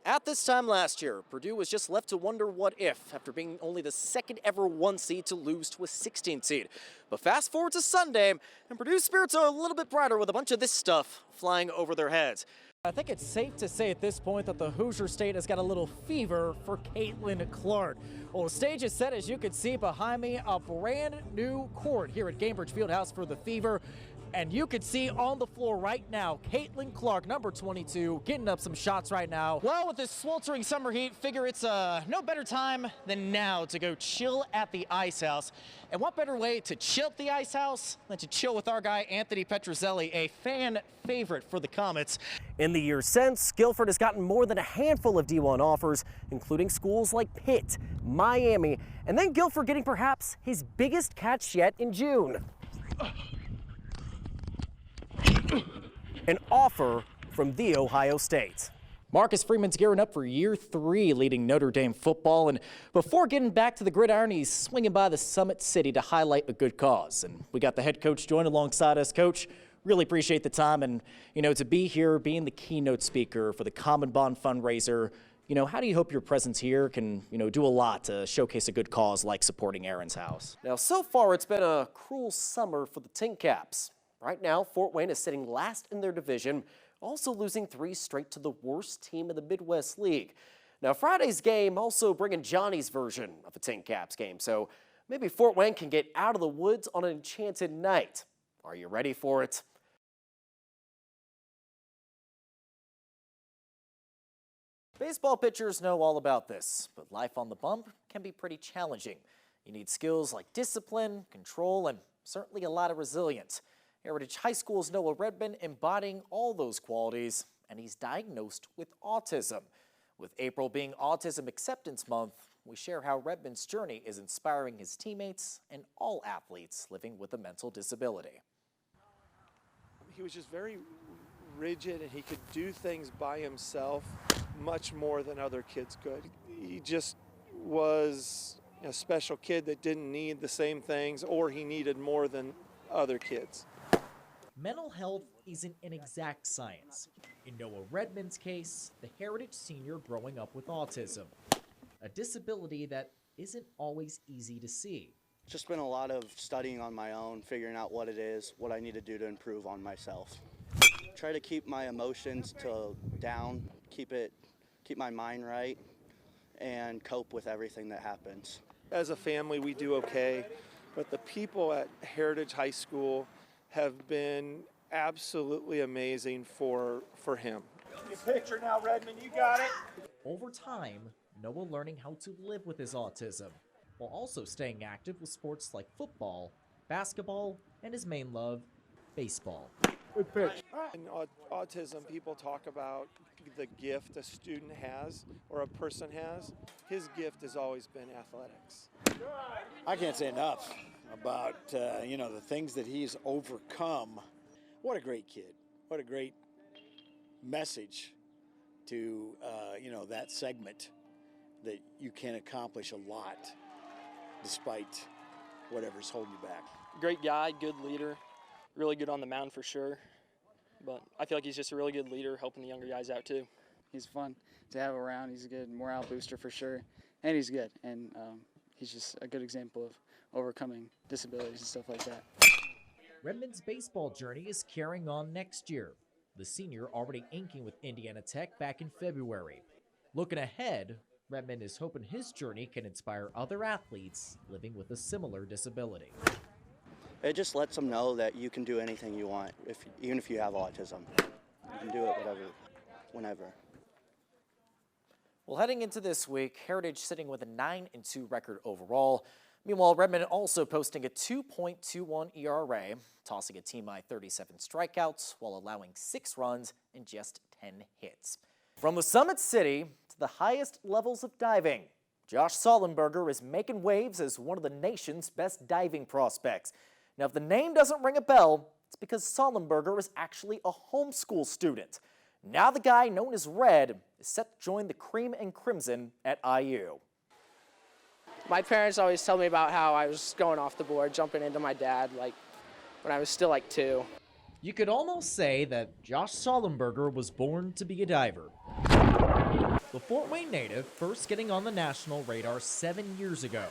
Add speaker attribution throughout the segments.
Speaker 1: At this time last year, Purdue was just left to wonder what if after being only the second ever 1 seed to lose to a 16 seed. But fast forward to Sunday, and Purdue's spirits are a little bit brighter with a bunch of this stuff flying over their heads.
Speaker 2: I think it's safe to say at this point that the Hoosier State has got a little fever for Caitlin Clark. Well, the stage is set, as you can see behind me, a brand new court here at Gainbridge Fieldhouse for the Fever. And you can see on the floor right now, Caitlin Clark, number 22, getting up some shots right now. Well, with this sweltering summer heat, figure it's no better time than now to go chill at the Ice House. And what better way to chill at the Ice House than to chill with our guy, Anthony Petrozelli, a fan favorite for the Comets.
Speaker 1: In the years since, Guilford has gotten more than a handful of D1 offers, including schools like Pitt, Miami, and then Guilford getting perhaps his biggest catch yet in June. An offer from The Ohio State. Marcus Freeman's gearing up for year 3 leading Notre Dame football, and before getting back to the gridiron, he's swinging by the Summit City to highlight a good cause. And we got the head coach joined alongside us. Coach, really appreciate the time and, to be here, being the keynote speaker for the Common Bond fundraiser. How do you hope your presence here can, do a lot to showcase a good cause like supporting Aaron's house? Now, so far, it's been a cruel summer for the Tin Caps. Right now, Fort Wayne is sitting last in their division, also losing 3 straight to the worst team in the Midwest League. Now, Friday's game also bringing Johnny's version of a Tin Caps game, so maybe Fort Wayne can get out of the woods on an enchanted night. Are you ready for it? Baseball pitchers know all about this, but life on the bump can be pretty challenging. You need skills like discipline, control, and certainly a lot of resilience. Heritage High School's Noah Redmond embodying all those qualities, and he's diagnosed with autism. With April being Autism Acceptance Month, we share how Redmond's journey is inspiring his teammates and all athletes living with a mental disability.
Speaker 3: He was just very rigid, and he could do things by himself much more than other kids could. He just was a special kid that didn't need the same things, or he needed more than other kids.
Speaker 2: Mental health isn't an exact science. In Noah Redmond's case, the Heritage senior growing up with autism, a disability that isn't always easy to see.
Speaker 4: Just been a lot of studying on my own, figuring out what it is, what I need to do to improve on myself. Try to keep my emotions down, keep my mind right, and cope with everything that happens.
Speaker 3: As a family, we do okay, but the people at Heritage High School have been absolutely amazing for him.
Speaker 5: Your picture now, Redmond, you got it.
Speaker 2: Over time, Noah learning how to live with his autism, while also staying active with sports like football, basketball, and his main love, baseball.
Speaker 5: Good pitch.
Speaker 3: In autism, people talk about the gift a student has or a person has. His gift has always been athletics.
Speaker 6: I can't say enough about, the things that he's overcome. What a great kid. What a great message to, that segment, that you can accomplish a lot despite whatever's holding you back.
Speaker 7: Great guy, good leader, really good on the mound for sure. But I feel like he's just a really good leader, helping the younger guys out too.
Speaker 8: He's fun to have around. He's a good morale booster for sure, and he's good. And he's just a good example of overcoming disabilities and stuff like that.
Speaker 2: Redmond's baseball journey is carrying on next year. The senior already inking with Indiana Tech back in February. Looking ahead, Redmond is hoping his journey can inspire other athletes living with a similar disability.
Speaker 4: It just lets them know that you can do anything you want, even if you have autism. You can do it whenever.
Speaker 1: Well, heading into this week, Heritage sitting with a 9-2 record overall. Meanwhile, Redmond also posting a 2.21 ERA, tossing a team-high 37 strikeouts while allowing 6 runs and just 10 hits. From the Summit City to the highest levels of diving, Josh Sollenberger is making waves as one of the nation's best diving prospects. Now, if the name doesn't ring a bell, it's because Sollenberger is actually a homeschool student. Now the guy known as Red is set to join the Cream and Crimson at IU.
Speaker 9: My parents always tell me about how I was going off the board, jumping into my dad, when I was still 2.
Speaker 2: You could almost say that Josh Sollenberger was born to be a diver. The Fort Wayne native first getting on the national radar 7 years ago,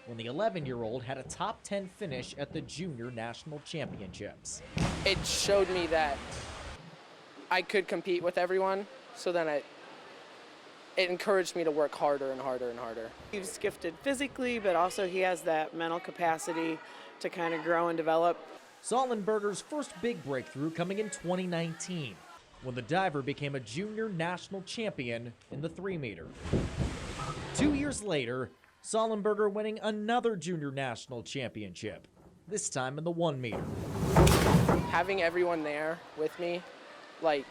Speaker 2: when the 11-year-old had a top 10 finish at the Junior National Championships.
Speaker 9: It showed me that I could compete with everyone, so then it encouraged me to work harder and harder and harder.
Speaker 10: He's gifted physically, but also he has that mental capacity to kind of grow and develop.
Speaker 2: Sollenberger's first big breakthrough coming in 2019, when the diver became a junior national champion in the 3-meter. 2 years later, Sollenberger winning another junior national championship, this time in the 1-meter.
Speaker 9: Having everyone there with me, like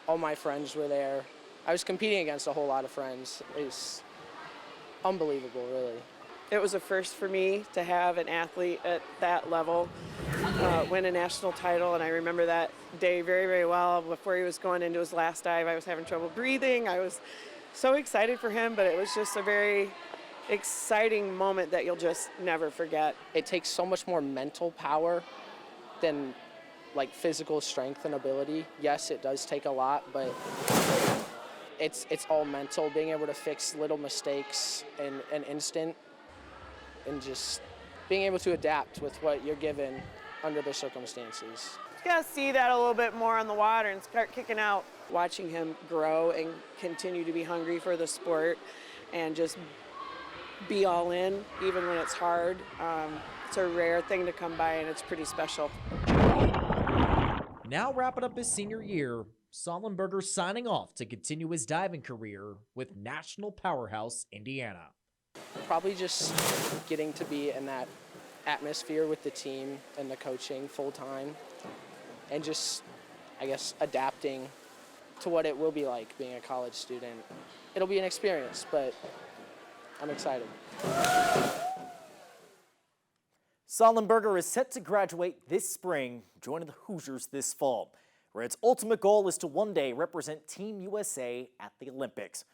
Speaker 9: all my friends were there. I was competing against a whole lot of friends. It was unbelievable, really.
Speaker 10: It was a first for me to have an athlete at that level win a national title, and I remember that day very, very well. Before he was going into his last dive, I was having trouble breathing. I was so excited for him, but it was just a very exciting moment that you'll just never forget.
Speaker 9: It takes so much more mental power than like physical strength and ability. Yes, it does take a lot, but it's all mental, being able to fix little mistakes in an instant and just being able to adapt with what you're given under the circumstances.
Speaker 10: You gotta see that a little bit more on the water and start kicking out. Watching him grow and continue to be hungry for the sport and just be all in, even when it's hard. It's a rare thing to come by, and it's pretty special.
Speaker 2: Now wrapping up his senior year, Sollenberger signing off to continue his diving career with National Powerhouse Indiana.
Speaker 9: Probably just getting to be in that atmosphere with the team and the coaching full time, and just, I guess, adapting to what it will be like being a college student. It'll be an experience, but I'm excited.
Speaker 1: Sollenberger is set to graduate this spring, joining the Hoosiers this fall, where its ultimate goal is to one day represent Team USA at the Olympics.